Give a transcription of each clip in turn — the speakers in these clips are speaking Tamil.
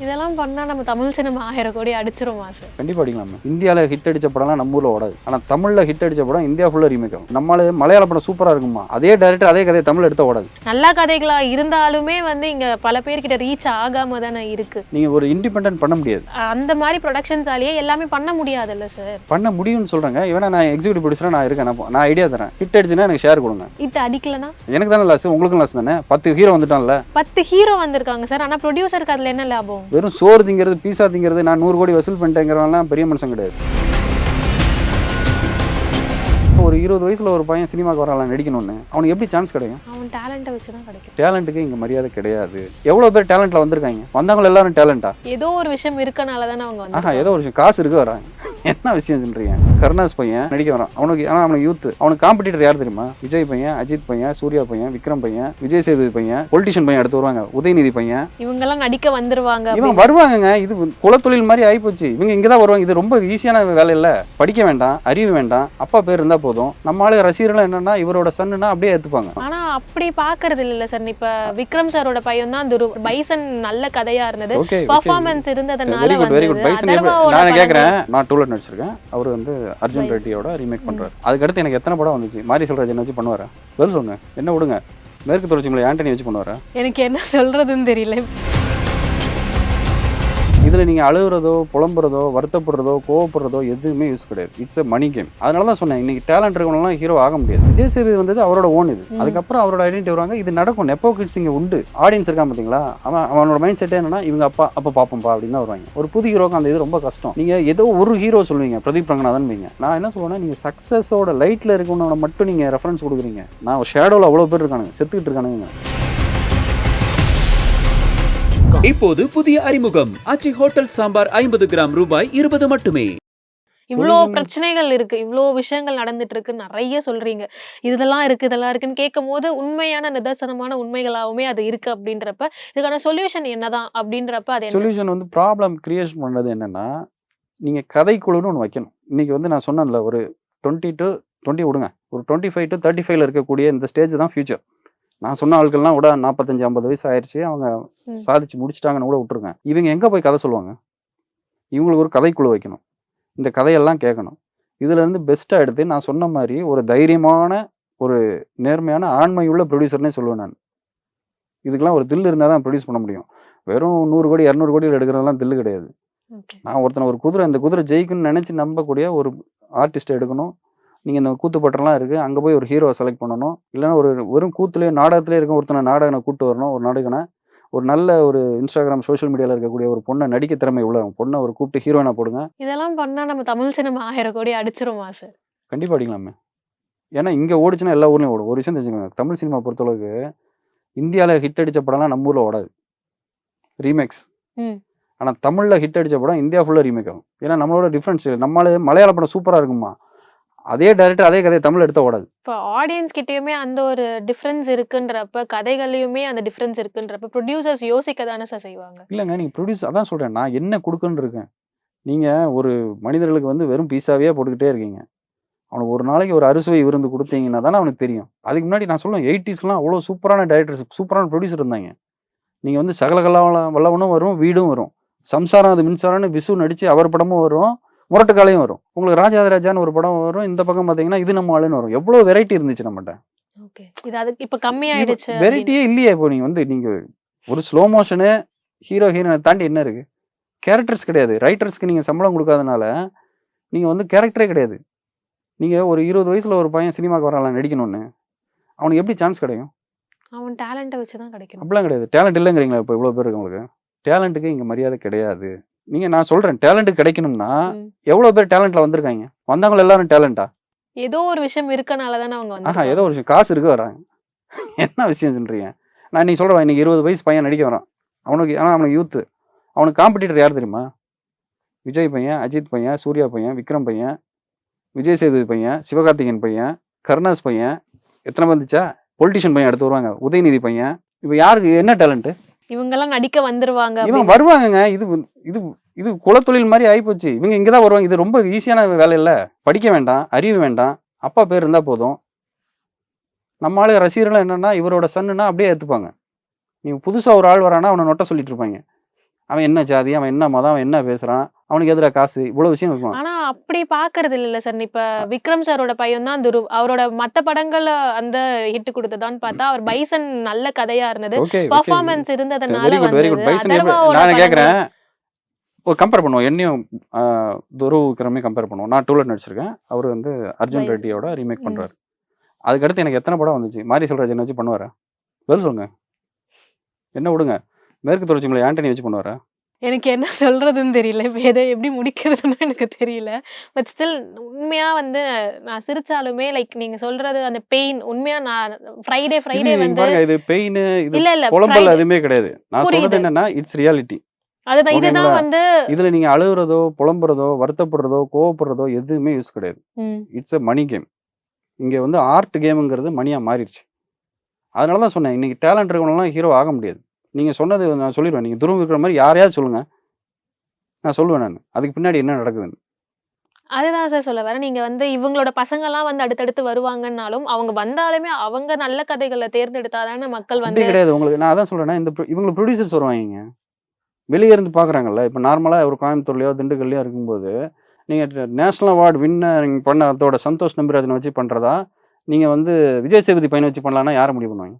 இதெல்லாம் பண்ணா நம்ம தமிழ் சினிமா 1000 கோடி அடிச்சிருமா சார்? கண்டிப்பாக அடிக்கலாமே. இந்தியாவில் ஹிட் அடிச்ச படம்லாம் நம்ம ஊரில் ஓடாது. ஆனால் தமிழில் ஹிட் அடிச்ச படம் இந்தியா ஃபுல்லாக ரீமேக் ஆகும். நம்மளால மலையாள படம் சூப்பராக இருக்குமா, அதே டைரக்டர் அதே கதையை தமிழ் எடுத்த ஓடாது. நல்ல கதைகளா இருந்தாலுமே இங்க பல பேர்கிட்ட ரீச் ஆகாம தானே இருக்கு. நீங்கள் ஒரு இண்டிபெண்டன்ட் பண்ண முடியாது. அந்த மாதிரி ப்ரொடக்ஷன்ஸாலேயே எல்லாமே பண்ண முடியாதுல்ல சார்? பண்ண முடியும்னு சொல்கிறேங்க. இவனா நான் எக்ஸிக்யூட்டிவ் ப்ரொடியூசராக நான் இருக்கேன். நான் ஐடியா தரேன். ஹிட் அடிச்சுன்னா எனக்கு ஷேர் கொடுங்க. ஹிட் அடிக்கலனா எனக்கு தானே லாஸ், உங்களுக்கும் லாஸ் தானே. 10 ஹீரோ வந்துட்டான்ல. 10 ஹீரோ வந்திருக்காங்க சார். ஆனால் ப்ரொடியூசருக்கு அதில் என்ன லாபம்? வெறும் சோறு திங்கிறது, பீஸா திங்கிறது, நான் 100 கோடி வசூல் பண்ணிட்டேங்கிறவங்களாம் பெரிய மனுஷன் கிடையாது. ஒரு 20 வயசுல ஒரு பையன் சினிமாக்கு வரலாம் நடிக்கணும்னு அவனுக்கு எப்படி சான்ஸ் கிடைக்கும்? அவன் டேலண்ட்டை வச்சு தான் கிடைக்கும். டேலண்ட்டுக்கு இங்கே மரியாதை கிடையாது. எவ்வளோ பேர் டேலண்ட்ல வந்திருக்காங்க, வந்தவங்க எல்லாரும் டேலண்டா? ஏதோ ஒரு விஷயம் இருக்கனால தானே அவங்க வந்து. ஏதோ ஒரு விஷயம், காசு இருக்கு வராங்க. என்ன விஷயம் சொல்றீங்க? கருணாஸ் பையன் நடிக்க வரான். அவனுக்கு யூத். அவனுக்கு காம்படிட்டர் யார் தெரியுமா? விஜய் பையன், அஜித் பையன், சூர்யா பையன், விக்ரம் பையன், விஜய் சேதுபதி பையன், பொலிட்டிஷியன் பையன் அடுத்து வருவாங்க, உதயநிதி பையன். இவங்க எல்லாம் நடிக்க வந்துருவாங்க. இவங்க வருவாங்கங்க. இது குலத்தொழில் மாதிரி ஆயிப்போச்சு. இவங்க இங்கதான் வருவாங்க. இது ரொம்ப ஈஸியான வேலை இல்ல. படிக்க வேண்டாம், அறிவு வேண்டாம், அப்பா பேர் இருந்தா போதும். நம்ம ஆளு ரசிகர்கள் என்னன்னா இவரோட சன்னுனா அப்படியே ஏத்துப்பாங்க. ஆனா அப்படி பாக்குறது இல்ல சார். இப்ப விக்ரம் சாரோட பையன் தான் அந்த ஒரு பைசன் நல்ல கதையா இருந்தது, பெர்ஃபார்மன்ஸ் இருந்ததனால வெரி குட். பைசன் நான் கேக்குறேன். நான் டூலட் நடிச்சிருக்கேன். அவர் வந்து அர்ஜுன் ரெட்டியோட ரீமேக் பண்றாரு. அதுக்கு அடுத்து எனக்கு எத்தனை படம் வந்துச்சு? மாரி செல்வராஜன் வச்சு பண்ணுவாரா? பதில் சொல்லுங்க. என்ன விடுங்க, மேற்கு தொடர்ச்சி மலை ஆண்டனி வச்சு பண்ணுவாரா? எனக்கு என்ன சொல்றதுன்னு தெரியல. இதில் நீங்கள் அழுகுறதோ, புலம்புறதோ, வருத்தப்படுறதோ, கோவப்படுறதோ எதுவுமே யூஸ் கிடையாது. It's a money game. அதனால தான் சொன்னேன், இன்னைக்கு டேலண்ட் இருக்கவங்களாம் ஹீரோ ஆக முடியாது. விஜய் சேதுபதி வந்தது அவரோட ஓன் இது. அதுக்கப்புறம் அவரோட ஐடென்டிட்டி வருவாங்க. இது நடக்கும். நெப்போ கிட்ஸ் இங்கே உண்டு. ஆடியன்ஸ் இருக்கான் பார்த்தீங்களா? அவனோட மைண்ட் செட் என்னன்னா இவங்க அப்பா பார்ப்போம்ப்பா அப்படின்னு தான் வருவாங்க. ஒரு புது ஹீரோக்கு அந்த இது ரொம்ப கஷ்டம். நீங்கள் ஏதோ ஒரு ஹீரோ சொல்லுவீங்க, பிரதீப் ரங்கநாதன் வைங்க. நான் என்ன சொல்லுவேன்னா, நீங்கள் சக்ஸஸோட லைட்டில் இருக்கவனோட மட்டும் நீங்கள் ரெஃபரன்ஸ் கொடுக்குறீங்க. நான் ஷேடோவில் அவ்வளோ பேர் இருக்கானுங்க, செத்துக்கிட்டு இருக்கானுங்க. இப்போது புதிய அறிமுகம் ஆச்சி ஹோட்டல் சாம்பார் 50 கிராம் ரூபாய் 20 மட்டுமே. இவ்வளோ பிரச்சனைகள் இருக்கு, இவ்வளோ விஷயங்கள் நடந்துட்டு இருக்கு, நிறைய சொல்றீங்க. இதெல்லாம் இருக்குன்னு கேட்கும் போது உண்மையான நிதர்சனமான உண்மைகளாகவுமே அது இருக்கு அப்படின்றப்ப இதுக்கான சொல்யூஷன் என்னதான் அப்படின்றப்ப அது சொல்யூஷன் வந்து ப்ராப்ளம் கிரியேஷன் பண்ணது என்னன்னா, நீங்க கதைக்குழுன்னு ஒன்று வைக்கணும். இன்னைக்கு வந்து நான் சொன்னேன்ல, ஒரு 20 to 20 விடுங்க, ஒரு 25 to 35 இருக்கக்கூடிய இந்த ஸ்டேஜ் தான் ஃபியூச்சர். நான் சொன்ன ஆட்கள்லாம் விட 45-50 வயசு ஆயிடுச்சு, அவங்க சாதிச்சு முடிச்சிட்டாங்கன்னு கூட விட்டுருங்க. இவங்க எங்க போய் கதை சொல்லுவாங்க? இவங்களுக்கு ஒரு கதைக்குழு வைக்கணும், இந்த கதையெல்லாம் கேட்கணும். இதுல இருந்து பெஸ்டா எடுத்து நான் சொன்ன மாதிரி ஒரு தைரியமான, ஒரு நேர்மையான, ஆண்மையுள்ள ப்ரொடியூசர்னே சொல்லுவேன் நான். இதுக்கெல்லாம் ஒரு தில் இருந்தால் தான் ப்ரொடியூஸ் பண்ண முடியும். வெறும் 100 கோடி 200 கோடியில் எடுக்கிறதெல்லாம் தில்லு கிடையாது. நான் ஒருத்தனை ஒரு குதிரை, இந்த குதிரை ஜெயிக்குன்னு நினைச்சு நம்பக்கூடிய ஒரு ஆர்டிஸ்ட்டை எடுக்கணும். நீங்கள் இந்த கூத்துப்பட்டெல்லாம் இருக்குது, அங்கே போய் ஒரு ஹீரோவை செலக்ட் பண்ணணும். இல்லைன்னா ஒரு வெறும் கூத்துலேயே நாடகத்திலே இருக்க ஒருத்தனை நாடகனை கூப்பிட்டு வரணும். ஒரு நாடகனை ஒரு நல்ல ஒரு இன்ஸ்டாகிராம் சோஷியல் மீடியாவில் இருக்கக்கூடிய ஒரு பொண்ணை, நடிக்க திறமை உள்ள பொண்ணை ஒரு கூப்பிட்டு ஹீரோயினா போடுங்க. இதெல்லாம் பண்ணால் நம்ம தமிழ் சினிமா 1000 கோடி அடிச்சிருமா சார்? கண்டிப்பாக அடிக்கலாமே. ஏன்னா இங்கே ஓடிச்சுன்னா எல்லா ஊர்லேயும் ஓடும். ஒரு விஷயம் தெரிஞ்சுக்கோங்க, தமிழ் சினிமா பொறுத்தளவுக்கு இந்தியாவில் ஹிட் அடித்த படம்லாம் நம்ம ஊரில் ஓடாது, ரீமேக்ஸ். ஆனால் தமிழில் ஹிட் அடித்த படம் இந்தியா ஃபுல்லாக ரீமேக் ஆகும். ஏன்னா நம்மளோட டிஃப்ரென்ஸ், நம்மளால மலையாள படம் சூப்பராக இருக்குமா, அதே டைரக்டர் அதே கதையை தமிழ் எடுத்த ஓடாது. இப்போ ஆடியன்ஸ் கிட்டயுமே அந்த ஒரு டிஃபரன்ஸ் இருக்குன்றப்ப, கதைகள்லையுமே அந்த டிஃபரன்ஸ் இருக்குன்றப்ப ப்ரொடியூசர்ஸ் யோசிக்க தானே சார் செய்வாங்க? இல்லைங்க, நீங்கள் ப்ரொடியூஸ் அதான் சொல்கிறேன், நான் என்ன கொடுக்குன்னு இருக்கேன். நீங்கள் ஒரு மனிதர்களுக்கு வந்து வெறும் பீஸாவே போட்டுக்கிட்டே இருக்கீங்க. அவனுக்கு ஒரு நாளைக்கு ஒரு அறுசுவை விருந்து கொடுத்தீங்கன்னா தானே அவனுக்கு தெரியும். அதுக்கு முன்னாடி நான் சொல்லுவேன், 80ஸ்லாம் அவ்வளோ சூப்பரான டைரக்டர்ஸ், சூப்பரான ப்ரொடியூசர் இருந்தாங்க. நீங்கள் வந்து சகலகலா வல்லவனும் வரும், வீடும் வரும், சம்சாரம் அது மின்சாரம்னு விசு நடித்து அவர் படமும் வரும், முரட்டுக்காலையும் வரும், உங்களுக்கு ராஜாதிராஜான்னு ஒரு படம் வரும், இந்த பக்கம் பார்த்தீங்கன்னா இது நம்ம ஆளுன்னு வரும். எவ்வளோ வெரைட்டி இருந்துச்சு நம்மகிட்ட. இது அதுக்கு இப்போ கம்மியாயிடுச்சு. வெரைட்டியே இல்லையே. இப்போ நீங்கள் ஒரு ஸ்லோ மோஷனு, ஹீரோ ஹீரோனை தாண்டி என்ன இருக்குது? கேரக்டர்ஸ் கிடையாது. ரைட்டர்ஸ்க்கு நீங்கள் சம்பளம் கொடுக்காதனால நீங்கள் வந்து கேரக்டரே கிடையாது. நீங்கள் ஒரு 20 வயசில் ஒரு பையன் சினிமாவுக்கு வரலாம் நடிக்கணும்னு, அவனுக்கு எப்படி சான்ஸ் கிடைக்கும்? அவன் டேலண்ட்டை வச்சு தான் கிடைக்கும். அப்படிலாம் கிடையாது. டேலண்ட் இல்லைங்கிறீங்களா? இப்போ இவ்வளோ பேர் இருக்கு உங்களுக்கு. டேலண்ட்டுக்கு இங்கே மரியாதை கிடையாது. நான் சொல்றேன், டேலண்ட் கிடைக்கணும்னா எவ்வளவு பேர் டேலண்ட்ல வந்திருக்காங்க, வந்தவங்க எல்லாரும் டேலண்டா? ஏதோ ஒரு விஷயம் இருக்கனால தானே அவங்க வந்து. ஏதோ ஒரு விஷயம், காசு இருக்கு வராங்க. என்ன விஷயம் சொல்றீங்க? நான் இன்னைக்கு சொல்றேன், இன்னைக்கு 20 வயசு பையன் நடிக்க வரான். அவனுக்கு யூத். அவனுக்கு காம்படிட்டர் யார் தெரியுமா? விஜய் பையன், அஜித் பையன், சூர்யா பையன், விக்ரம் பையன், விஜய் சேதுபதி பையன், சிவகார்த்திகேயன் பையன், கருணாஸ் பையன், எத்தனை வந்துச்சா? பொலிட்டிஷியன் பையன் அடுத்து வருவாங்க, உதயநிதி பையன். இப்போ யாருக்கு என்ன டேலண்ட்? இவங்கெல்லாம் நடிக்க வந்துருவாங்க. இவங்க வருவாங்கங்க. இது குலத்தொழில் மாதிரி ஆயிப்போச்சு. இவங்க இங்கதான் வருவாங்க. இது ரொம்ப ஈஸியான வேலை இல்ல. படிக்க வேண்டாம், அறிவு வேண்டாம், அப்பா பேர் இருந்தா போதும். நம்ம ஆளு ரசிகர்கள் என்னன்னா இவரோட சன்னுனா அப்படியே ஏத்துப்பாங்க. நீங்க புதுசா ஒரு ஆள் வரானா அவனை நொட்ட சொல்லிட்டு இருப்பாங்க. அவன் என்ன ஜாதி, அவன் என்ன மதம், அவன் என்ன பேசுறான், அவனுக்கு எதிராக காசு, இவ்வளவு விஷயம் இருக்கும். ஆனா அப்படி பாக்குறது இல்ல சார். இப்ப விக்ரம் சாரோட பையன் தான் துருவ். அவரோட மத்த படங்கள்ல அந்த ஹிட் குடுத்ததான்னு பார்த்தா, அவர் பைசன் நல்ல கதையா இருந்தது. ஓகே, பெர்ஃபார்மன்ஸ் வெரி இருந்ததுனால குட், வெரி குட். வந்தது. பைசன் அதர்வாவோட நான் படங்கள் கேட்குறேன், ஒரு கம்பேர் பண்ணுவோம். என்னையும் துருவ் விக்ரமே கம்பேர் பண்ணுவோம். நான் டூலெட் நடிச்சிருக்கேன். அவர் வந்து அர்ஜுன் பைசன். ரெட்டியோட ரீமேக் ம். பண்றாரு. அதுக்கடுத்து எனக்கு எத்தனை படம் வந்துச்சு? மாரி செல்வராஜன் வச்சு பண்ணுவாரா? பதில் சொல்லுங்க. என்ன விடுங்க. மேற்கு தொடர்ச்சி மலை ஆண்டனி வச்சு பண்ணுவாரா? எனக்கு என்ன சொல்றதுன்னு தெரியல. இப்ப எத எப்படி முடிக்கிறதுன்னு எனக்கு தெரியல. பட் ஸ்டில் உண்மையா வந்து நான் சிரிச்சாலுமே லைக் நீங்க சொல்றது அந்த பெயின் உண்மையா நான் இது ஃப்ரைடே இங்க வந்து பாருங்க, இது பெயின், இது இல்ல புலம்பல் ஃப்ரைடே எதுவுமே கிடையாது. நான் சொல்றது புரியுது. என்னன்னா, இட்ஸ் ரியாலிட்டி. அதுதான் இதுதான் ஓகேங்களா? வந்து இதுல நீங்க அழுகுறதோ, புலம்புறதோ, வருத்தப்படுறதோ, கோவப்படுறதோ எதுவுமே யூஸ் கிடையாது. ம். It's a money game. இங்க வந்து ஆர்ட் கேம்ங்கிறது மணியா மாறிடுச்சு. அதனால தான் சொன்னேன், இன்னைக்கு டேலண்ட் இருக்கவங்கலாம் ஹீரோ ஆக முடியாது. நீங்க சொன்னது நான் சொல்லிருவேன். நீங்க துருவ் இருக்கிற மாதிரி யாரையாவது சொல்லுங்க. நான் சொல்லுவேன் நானு. அதுக்கு பின்னாடி என்ன நடக்குதுன்னு. அதுதான் சார் சொல்ல வரேன். நீங்க வந்து இவங்களோட பசங்கலாம் வந்து அடுத்தடுத்து வருவாங்கன்னாலும், அவங்க வந்தாலுமே அவங்க நல்ல கதைகள தேர்ந்தெடுத்தா தானே மக்கள் அப்படி வந்து கிடையாது. உங்களுக்கு நான் அதான் சொல்றேன்னா, இவங்க ப்ரொடியூசர்ஸ் வருவாய்ங்க. வெளிய இருந்து பார்க்குறாங்கல்ல. இப்ப நார்மலா ஒரு கோயம்புத்தூர்லயோ, திண்டுக்கல்லையோ இருக்கும்போது, நீங்க நேஷனல் அவார்ட் நீங்க பண்ண அதோட சந்தோஷ் நம்பிராஜன வச்சு பண்றதா, நீங்க வந்து விஜய் சேதுபதி பையன வச்சு பண்ணலான்னா யார முடிவு பண்ணுவாங்க?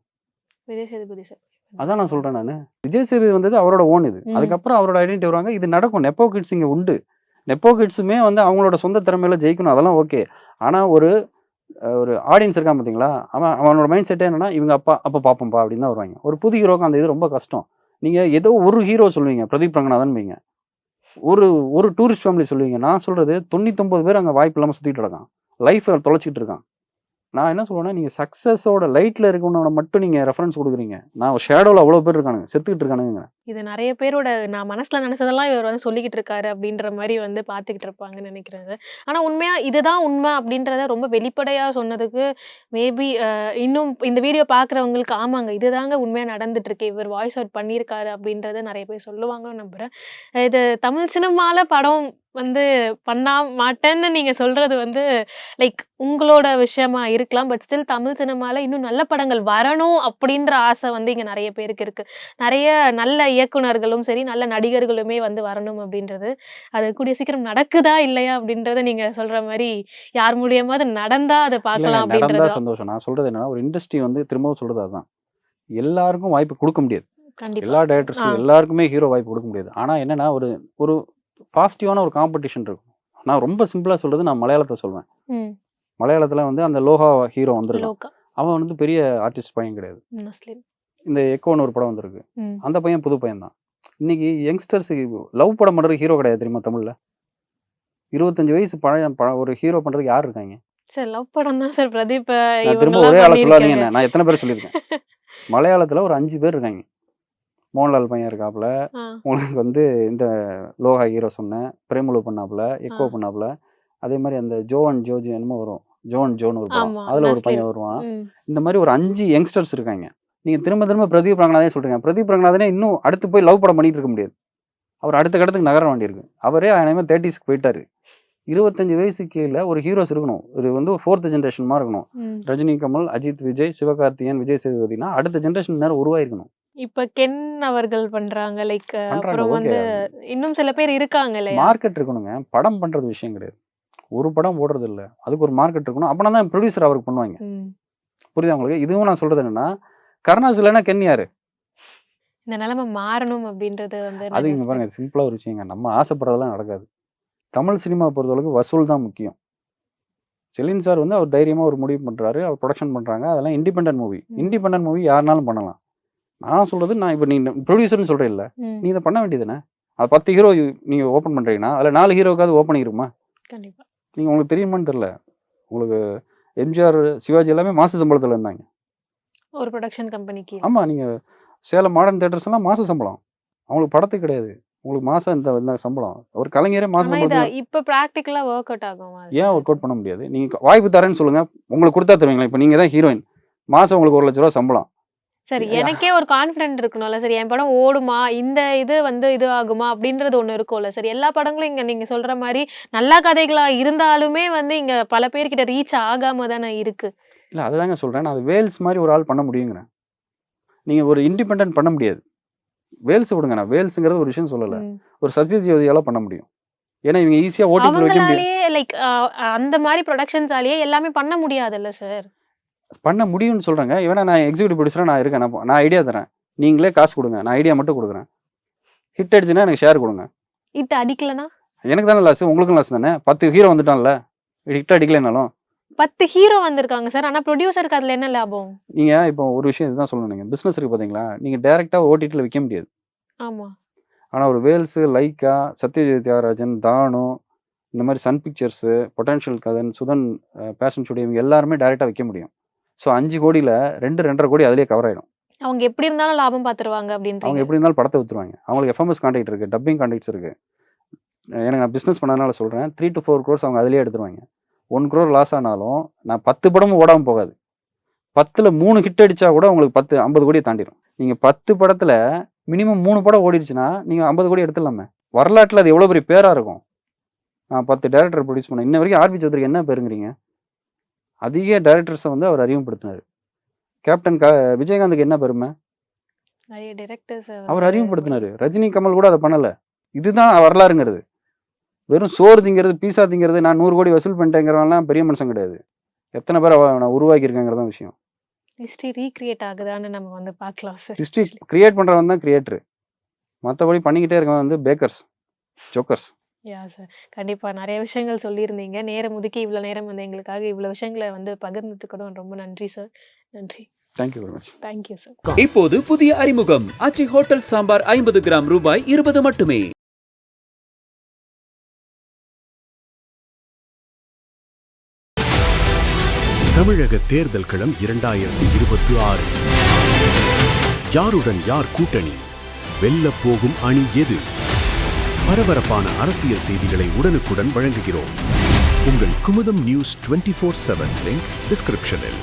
விஜய் சேதுபதி சார். அதான் நான் சொல்றேன் நானு. விஜய் சேதுபதி வந்தது அவரோட ஓன் இது. ம். அதுக்கப்புறம் அவரோட ஐடென்டிட்டி வருவாங்க. இது நடக்கும். நெப்போ கிட்ஸ் இங்க உண்டு. நெப்போ கிட்ஸுமே வந்து அவங்களோட சொந்த திறமையில ஜெயிக்கணும். அதெல்லாம் ஓகே. ஆனா ஒரு ஆடியன்ஸ் இருக்கான் பார்த்தீங்களா? அவனோட மைண்ட் செட்டே என்னன்னா, இவங்க அப்பா, அப்ப பார்ப்போம்பா அப்படின்னு தான் வருவாய்ங்க. ஒரு புது ஹீரோக்கு அந்த இது ரொம்ப கஷ்டம். நீங்க ஏதோ ஒரு ஹீரோ சொல்லுவீங்க. பிரதீப் ரங்கநாதன்பீங்க. ஒரு ஒரு டூரிஸ்ட் ஃபேமிலி சொல்லுவீங்க. நான் சொல்றது 99 பேர் அங்க வாய்ப்பு இல்லாம சுத்திட்டு கிடக்கான். லைஃப்ப தொலைச்சுக்கிட்டு இருக்கான். நான் என்ன சொல்லுவேன்னா, நீங்க சக்சஸோட லைட்ல இருக்கவன மட்டும் நீங்க ரெஃபரன்ஸ் குடுக்குறீங்க. நான் ஷேடோல அவ்வளோ பேர் இருக்கானுங்க. செத்துக்கிட்டு இருக்கானுங்கங்கிறேன். இது நெறைய பேரோட நான் மனசுல நெனச்சதெல்லாம் இவர் வந்து சொல்லிக்கிட்டு இருக்காரு அப்படின்ற மாரி வந்து பார்த்துக்கிட்டு இருப்பாங்கன்னு நெனைக்கிறேன் சார். ஆனா உண்மையா இதுதான் உண்மை அப்படின்றத ரொம்ப வெளிப்படையா சொன்னதுக்கு மேபி இன்னும் இந்த வீடியோ பார்க்குறவங்களுக்கு ஆமாங்க இதுதாங்க உண்மையா நடந்துட்டு இருக்கு. இவர் வாய்ஸ் அவுட் பண்ணியிருக்காரு அப்படின்றத நெறைய பேர் சொல்லுவாங்கன்னு நம்புறேன். இது தமிழ் சினிமால படம் வந்து பண்ணா மாட்டேன்னு நீங்க சொல்றது வந்து லைக் உங்களோட விஷயமா இருக்கலாம். பட் ஸ்டில் தமிழ் சினிமால இன்னும் நல்ல படங்கள் வரணும் அப்படின்ற ஆசை வந்து இங்க நெறைய பேருக்கு இருக்கு. நெறைய நல்ல இயக்குனர்களும் சரி, நல்ல நடிகர்களுமே வந்து வரணும் அப்படின்றது. அது கூடிய சீக்கிரம் நடக்குதா? இல்லையா? அப்படின்றத நீங்க சொல்ற மாரி யார் மூலியமாவது நடந்தா அத இல்லங்க பார்க்கலாம் நடந்தா அப்படின்றது தான். சந்தோஷம். நான் சொல்றது என்னன்னா, ஒரு இண்டஸ்ட்ரி வந்து திரும்பவும் சொல்றது அதான். எல்லாருக்கும் வாய்ப்பு குடுக்க முடியாது. கண்டிப்பா. எல்லா ஆ. டைரக்டர்ஸும் எல்லாருக்குமே ஹீரோ வாய்ப்பு குடுக்க முடியாது. ஆனா என்னன்னா, ஒரு ஒரு பாசிட்டிவான ஒரு காம்படிஷன் இருக்கும். நான் ரொம்ப சிம்பிளா சொல்றது நான் மலையாளத்த சொல்வேன். ம். மலையாளத்துல வந்து அந்த லோஹா ஹீரோ வந்திருக்கான். லோகா. அவன் வந்து பெரிய ஆர்டிஸ்ட் பையன் கிடையாது. முஸ்லிம். இந்த எக்கோன்னு ஒரு படம் வந்திருக்கு. ம். அந்த பையன் புது பையன் தான். இன்னைக்கு யங்ஸ்டர்ஸுக்கு லவ் படம் பண்றதுக்கு ஹீரோ கிடையாது தெரியுமா தமிழ்ல? 25 வயசு பழைய ஒரு ஹீரோ பண்றதுக்கு யார் இருக்காய்ங்க? சார் லவ் படம் தான் சார் பிரதீப் நான் திரும்ப இவங்கலாம் ஒரே ஆள சொல்லாதீங்க பண்ணியிருக்காங்க. என்ன. நான் எத்தன பேர சொல்லியிருக்கேன். மலையாளத்துல ஒரு 5 பேர் இருக்காய்ங்க. மோகன்லால் பையன் இருக்காப்புல. ஆ. உங்களுக்கு வந்து இந்த லோஹா ஹீரோ சொன்னேன். பிரேமலு பண்ணாப்புல, ஆ. எக்கோ பண்ணாப்புல. அதே மாரி அந்த ஜோ அண்ட் ஜோஜி என்னமோ வரும். ஜோன்னு ஒரு படம். ஆமா. அதுல ஒரு நஸ்லின். பையன் வருவான். ம். இந்த மாரி ஒரு 5 யங்ஸ்டர்ஸ் இருக்காய்ங்க. நீங்க திரும்ப திரும்ப பிரதீப் ரங்கநாதனே சொல்றீங்க. பிரதீப் ரங்கநாதனே இன்னும் அடுத்து போய் லவ் படம் பண்ணிட்டு இருக்க முடியாது. அவர் அடுத்த கட்டத்துக்கு நகர வேண்டியிருக்கு. அவரே அநேகமா 30ஸ்க்கு போயிட்டாரு. 25 வயசுக்கு கீழ ஒரு ஹீரோஸ் இருக்கணும். இது வந்து ஒரு 4த் ஜெனரேஷன் மாரி இருக்கணும். ம். ரஜினி, கமல், அஜித், விஜய், சிவகார்த்திகேயன், விஜய் சேதுபதினா அடுத்த ஜெனரேஷன் நேரம் உருவாயிருக்கணும். இப்ப கென் அவர்கள் பண்றாங்க. லைக் பண்றாங்க அப்புறம் ஓகே. வந்து இன்னும் சில பேர் இருக்காங்க இல்லையா? மார்க்கெட் இருக்கணுங்க. படம் பண்றது விஷயம் கிடையாது. ஒரு படம் ஓடுறது இல்ல. அதுக்கு ஒரு மார்க்கெட் இருக்கணும். அப்பனா தான் ப்ரொடியூசர் அவருக்கு பண்ணுவாய்ங்க. ம். புரியுதா உங்களுக்கு? இதுவும் நான் சொல்றது என்னன்னா, கருணாஸ் இல்லன்னா கென் யாரு? இந்த நிலைமை மாறணும் அப்படின்றது வந்து அது நாங்க இங்க பாருங்க சிம்பிளா ஒரு விஷயங்க. நம்ம ஆசைப்படுறதெல்லாம் நடக்காது. தமிழ் சினிமா பொறுத்தளவுக்கு வசூல் தான் முக்கியம். செலின் சார் வந்து அவர் தைரியமா ஒரு முடிவு பண்றாரு. அவர் புரொடக்ஷன் பண்றாங்க. அதெல்லாம் இண்டிபெண்டன்ட் மூவி. ம். இண்டிபெண்டன்ட் மூவி யாருனாலும் பண்ணலாம். நான் சொல்றது நான் இப்ப நீ ப்ரொடியூசர்ன்னு சொல்றேல்ல. ம். நீ இத பண்ண வேண்டியது தானே? அது 10 ஹீரோ நீங்க ஓப்பன் பண்றீங்கன்னா, அதுல 4 ஹீரோக்காவது ஓப்பனிங் இருக்குமா? கண்டிப்பா. நீங்க உங்களுக்கு தெரியுமான்னு தெரியல. உங்களுக்கு எம்ஜிஆர், சிவாஜி எல்லாமே மாச சம்பளத்துல இருந்தாங்க. ஒரு புரொடக்ஷன் கம்பெனிக்கு. ஆமா. நீங்க சேலம் மாடர்ன் தியேட்டர்ஸ் எல்லாம் மாச சம்பளம். அவங்களுக்கு படத்துக்கு கிடையாது. உங்களுக்கு மாசம் இந்த சம்பளம். ஒரு கலைஞரே மாச ஆனா இது சம்பளத்துல இப்ப பிராக்டிகலா வொர்க் அவுட் ஆகுமா? ஏன் ஒர்க் அவுட் பண்ண முடியாது? நீங்க வாய்ப்பு தரேன்னு சொல்லுங்க. உங்களுக்கு குடுத்தா தருவீங்களா? இப்ப நீங்க தான் ஹீரோயின். மாசம் உங்களுக்கு ரூ. 1,00,000 சம்பளம். சரி எனக்கே ஒரு கான்ஃபிடென்ட் இருக்கணும்ல. சரி என் படம் ஓடுமா? இந்த இது வந்து இது ஆகுமா? அப்படின்றது ஒண்ணு இருக்கும்ல. சரி எல்லா படங்களும் இங்க நீங்க சொல்ற மாரி நல்ல கதைகளா இருந்தாலுமே வந்து இங்க பல பேர்கிட்ட ரீச் ஆகாம தானே இருக்கு. இல்ல அதுதாங்க சொல்றேன். நான் அது வேல்ஸ் மாரி ஒரு ஆள் பண்ண முடியுங்கிறேன். நீங்க ஒரு இண்டிபெண்டன்ட் பண்ண முடியாது. வேல்ஸ் விடுங்க, நான் வேல்ஸுங்கிறது ஒரு விஷயம் சொல்லல. ம். ஒரு சத்யஜோதியால பண்ண முடியும். ஏன்னா இவங்க ஈஸியா ஓடிடில வைக்க முடியும். அவங்களாலேயே லைக் அந்த மாரி புரொடக்ஷன்ஸாலேயே எல்லாமே பண்ண முடியாதுல்ல சார்? பண்ண முடியும்னு சொல்றேங்க. ஏன்னா நான் எக்ஸிக்யூட்டிவ் ப்ரொடியூசரா நான் இருக்கேன். நான் ஐடியா தரேன். நீங்களே காசு குடுங்க. நான் ஐடியா மட்டும் குடுக்குறேன். ஹிட் அடிச்சுன்னா எனக்கு ஷேர் குடுங்க. ஹிட் அடிக்கலனா? எனக்கு தானே லாஸ், உங்களுக்கும் லாஸ் தானே. 10 ஹீரோ வந்துட்டான்ல. ஹிட் அடிக்கலைனாலும். 10 ஹீரோ வந்திருக்காங்க சார். ஆனா ப்ரொடியூசருக்கு அதுல என்ன லாபம்? நீங்க இப்போ ஒரு விஷயம் இதுதான் சொல்லணும் நீங்க. பிசினஸ் இருக்கு பாத்தீங்களா? நீங்க டைரக்ட்டா ஓடிடில விக்க முடியாது. ஆமா. ஆனா ஒரு வேல்ஸ், லைக்கா, சத்யஜித் தியாகராஜன், தானு இந்த மாதிரி Sun Pictures, Potential Kathan, Suthan Passion Studio இவங்க எல்லாருமே டைரக்ட்டா விக்க முடியும். ஸோ 5 கோடியில 2, 2.5 கோடி அதிலேயே கவர் ஆயிடும். அவங்க எப்படி இருந்தாலும் லாபம் பார்த்துருவாங்க அவங்க அப்படின்றீங்க. எப்படி இருந்தாலும் படத்தை வித்துருவாங்க. அவங்களுக்கு எஃப்எம்எஸ் கான்ட்ராக்ட் இருக்கு, டப்பிங் கான்ட்ராக்ட்ஸ் இருக்கு. எனக்கு நான் பிசினஸ் பண்ணதுனால சொல்றேன் 3 to 4 crores அவங்க அதிலேயே எடுத்துருவாங்க. 1 crore லாஸ் ஆனாலும் நான் 10 படமும் ஓடாம போகாது. 10ல 3 ஹிட் அடிச்சா கூட உங்களுக்கு 50 கோடியை தாண்டிடும். நீங்க 10 படத்துல மினிமம் 3 படம் ஓடிடுச்சுன்னா நீங்க 50 கோடி எடுத்துடலாமே. வரலாற்றுல அது எவ்வளவு பெரிய பேரா இருக்கும். நான் 10 டைரக்டர் ப்ரொடியூஸ் பண்ணேன். இன்ன வரைக்கும் ஆர்பி சௌத்ரிக்கு என்ன பேருங்கிறீங்க? அதிக டைரக்டர்ஸை வந்து அவர் அறிமுகப்படுத்தினார். கேப்டன் விஜயகாந்துக்கு என்ன பெருமை? நிறைய டைரக்டர்ஸ் அவர் அறிமுகப்படுத்தினாரு. ரஜினி, கமல் கூட அதை பண்ணல. இதுதான் வரலாறுங்கிறது. வெறும் சோறு திங்கிறது, பீஸா திங்கிறது, நான் 100 கோடி வசூல் பண்ணிட்டேங்கிறவங்கலாம் பெரிய மனுஷன் கிடையாது. எத்தனை பேர் நான் உருவாக்கி இருக்கேங்கிறதான் விஷயம். ஹிஸ்டரி ரீக்ரியேட் ஆகுதான்னு நம்ம வந்து பார்க்கலாம் சார். ஹிஸ்ட்ரி கிரியேட் பண்றவன் தான் கிரியேட்டர். மற்றபடி பண்ணிக்கிட்டே இருக்கவன் வந்து பேக்கர்ஸ், ஜோக்கர்ஸ். யா சார். கண்டிப்பா நிறைய விஷயங்கள் சொல்லியிருந்தீங்க. நேரம் ஒதுக்கி இவ்வளோ நேரம் வந்து எங்களுக்காக இவ்வளோ விஷயங்களை வந்து பகிர்ந்ததுக்கு ரொம்ப நன்றி சார். நன்றி. Thank you very much. Thank you sir. இப்போது புதிய அறிமுகம் ஆச்சி ஹோட்டல் சாம்பார் 50 கிராம் ரூபாய் 20 மட்டுமே. தமிழக தேர்தல் களம் 2026. யாருடன் யார் கூட்டணி? வெல்லப் போகும் அணி எது? பரபரப்பான அரசியல் செய்திகளை உடனுக்குடன் வழங்குகிறோம். உங்கள் குமுதம் நியூஸ் 24/7 லிங்க் டிஸ்கிரிப்ஷனில்.